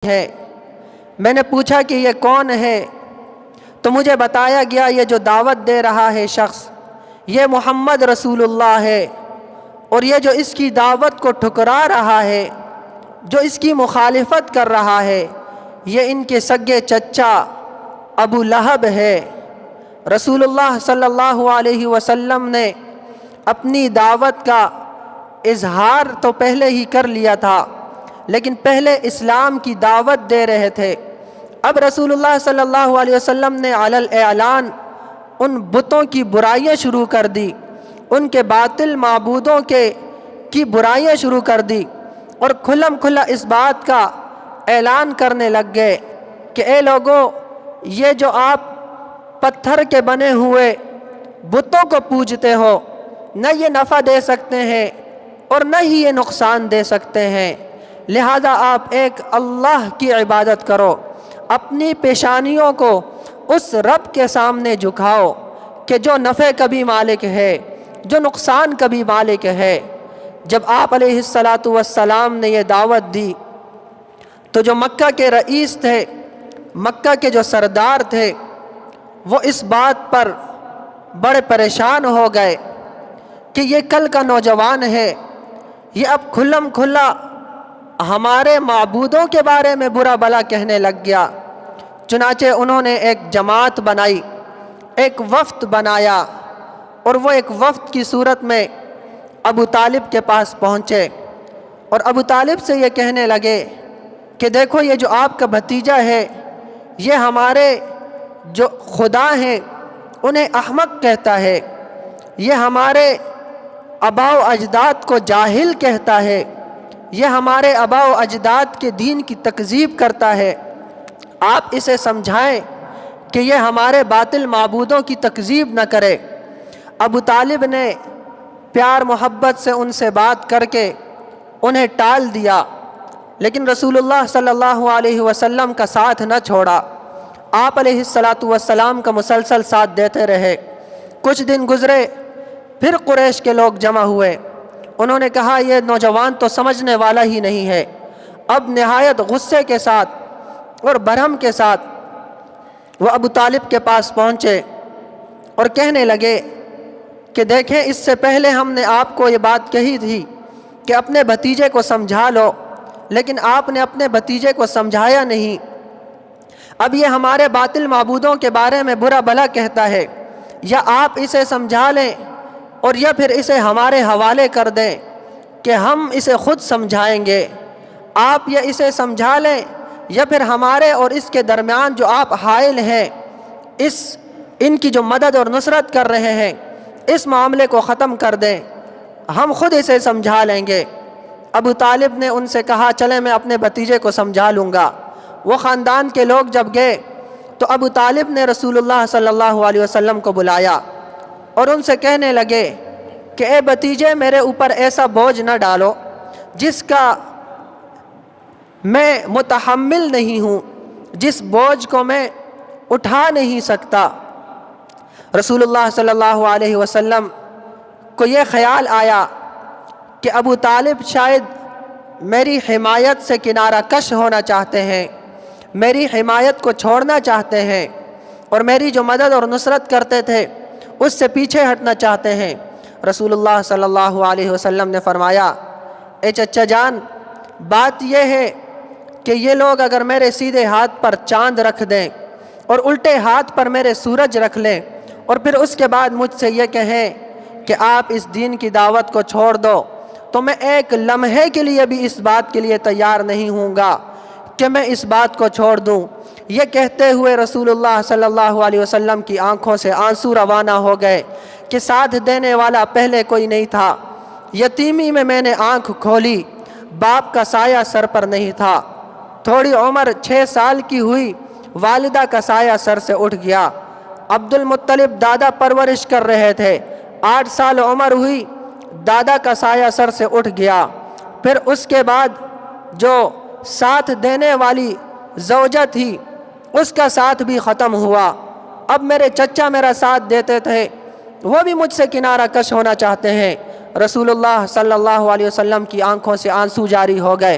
ہے۔ میں نے پوچھا کہ یہ کون ہے تو مجھے بتایا گیا یہ جو دعوت دے رہا ہے شخص یہ محمد رسول اللہ ہے، اور یہ جو اس کی دعوت کو ٹھکرا رہا ہے، جو اس کی مخالفت کر رہا ہے، یہ ان کے سگے چچا ابو لہب ہے۔ رسول اللہ صلی اللہ علیہ وسلم نے اپنی دعوت کا اظہار تو پہلے ہی کر لیا تھا، لیکن پہلے اسلام کی دعوت دے رہے تھے۔ اب رسول اللہ صلی اللہ علیہ وسلم نے علی الاعلان ان بتوں کی برائیاں شروع کر دی، ان کے باطل معبودوں کی برائیاں شروع کر دی، اور کھلم کھلا اس بات کا اعلان کرنے لگ گئے کہ اے لوگوں، یہ جو آپ پتھر کے بنے ہوئے بتوں کو پوجتے ہو، نہ یہ نفع دے سکتے ہیں اور نہ ہی یہ نقصان دے سکتے ہیں، لہذا آپ ایک اللہ کی عبادت کرو، اپنی پیشانیوں کو اس رب کے سامنے جھکاؤ کہ جو نفع کا بھی مالک ہے، جو نقصان کا بھی مالک ہے۔ جب آپ علیہ السلام نے یہ دعوت دی تو جو مکہ کے رئیس تھے، مکہ کے جو سردار تھے، وہ اس بات پر بڑے پریشان ہو گئے کہ یہ کل کا نوجوان ہے، یہ اب کھلم کھلا ہمارے معبودوں کے بارے میں برا بھلا کہنے لگ گیا۔ چنانچہ انہوں نے ایک جماعت بنائی، ایک وفد بنایا، اور وہ ایک وفد کی صورت میں ابو طالب کے پاس پہنچے اور ابو طالب سے یہ کہنے لگے کہ دیکھو، یہ جو آپ کا بھتیجا ہے یہ ہمارے جو خدا ہیں انہیں احمق کہتا ہے، یہ ہمارے آباء و اجداد کو جاہل کہتا ہے، یہ ہمارے آباء و اجداد کے دین کی تکذیب کرتا ہے، آپ اسے سمجھائیں کہ یہ ہمارے باطل معبودوں کی تکذیب نہ کرے۔ ابو طالب نے پیار محبت سے ان سے بات کر کے انہیں ٹال دیا، لیکن رسول اللہ صلی اللہ علیہ وسلم کا ساتھ نہ چھوڑا۔ آپ علیہ السلام کا مسلسل ساتھ دیتے رہے۔ کچھ دن گزرے، پھر قریش کے لوگ جمع ہوئے، انہوں نے کہا یہ نوجوان تو سمجھنے والا ہی نہیں ہے۔ اب نہایت غصے کے ساتھ اور برہم کے ساتھ وہ ابو طالب کے پاس پہنچے اور کہنے لگے کہ دیکھیں، اس سے پہلے ہم نے آپ کو یہ بات کہی تھی کہ اپنے بھتیجے کو سمجھا لو، لیکن آپ نے اپنے بھتیجے کو سمجھایا نہیں۔ اب یہ ہمارے باطل معبودوں کے بارے میں برا بھلا کہتا ہے، یا آپ اسے سمجھا لیں اور یا پھر اسے ہمارے حوالے کر دیں کہ ہم اسے خود سمجھائیں گے۔ آپ یا اسے سمجھا لیں یا پھر ہمارے اور اس کے درمیان جو آپ حائل ہیں، ان کی جو مدد اور نصرت کر رہے ہیں، اس معاملے کو ختم کر دیں، ہم خود اسے سمجھا لیں گے۔ ابو طالب نے ان سے کہا چلیں میں اپنے بھتیجے کو سمجھا لوں گا۔ وہ خاندان کے لوگ جب گئے تو ابو طالب نے رسول اللہ صلی اللہ علیہ وسلم کو بلایا اور ان سے کہنے لگے کہ اے بھتیجے، میرے اوپر ایسا بوجھ نہ ڈالو جس کا میں متحمل نہیں ہوں، جس بوجھ کو میں اٹھا نہیں سکتا۔ رسول اللہ صلی اللہ علیہ وسلم کو یہ خیال آیا کہ ابو طالب شاید میری حمایت سے کنارہ کش ہونا چاہتے ہیں، میری حمایت کو چھوڑنا چاہتے ہیں، اور میری جو مدد اور نصرت کرتے تھے اس سے پیچھے ہٹنا چاہتے ہیں۔ رسول اللہ صلی اللہ علیہ وسلم نے فرمایا، اے چچا جان، بات یہ ہے کہ یہ لوگ اگر میرے سیدھے ہاتھ پر چاند رکھ دیں اور الٹے ہاتھ پر میرے سورج رکھ لیں اور پھر اس کے بعد مجھ سے یہ کہیں کہ آپ اس دین کی دعوت کو چھوڑ دو، تو میں ایک لمحے کے لیے بھی اس بات کے لیے تیار نہیں ہوں گا کہ میں اس بات کو چھوڑ دوں۔ یہ کہتے ہوئے رسول اللہ صلی اللہ علیہ وسلم کی آنکھوں سے آنسو روانہ ہو گئے کہ ساتھ دینے والا پہلے کوئی نہیں تھا، یتیمی میں نے آنکھ کھولی، باپ کا سایہ سر پر نہیں تھا، تھوڑی عمر 6 سال کی ہوئی، والدہ کا سایہ سر سے اٹھ گیا، عبد المطلب دادا پرورش کر رہے تھے، 8 سال عمر ہوئی، دادا کا سایہ سر سے اٹھ گیا، پھر اس کے بعد جو ساتھ دینے والی زوجہ تھی اس کا ساتھ بھی ختم ہوا، اب میرے چچا میرا ساتھ دیتے تھے، وہ بھی مجھ سے کنارہ کش ہونا چاہتے ہیں۔ رسول اللہ صلی اللہ علیہ وسلم کی آنکھوں سے آنسو جاری ہو گئے۔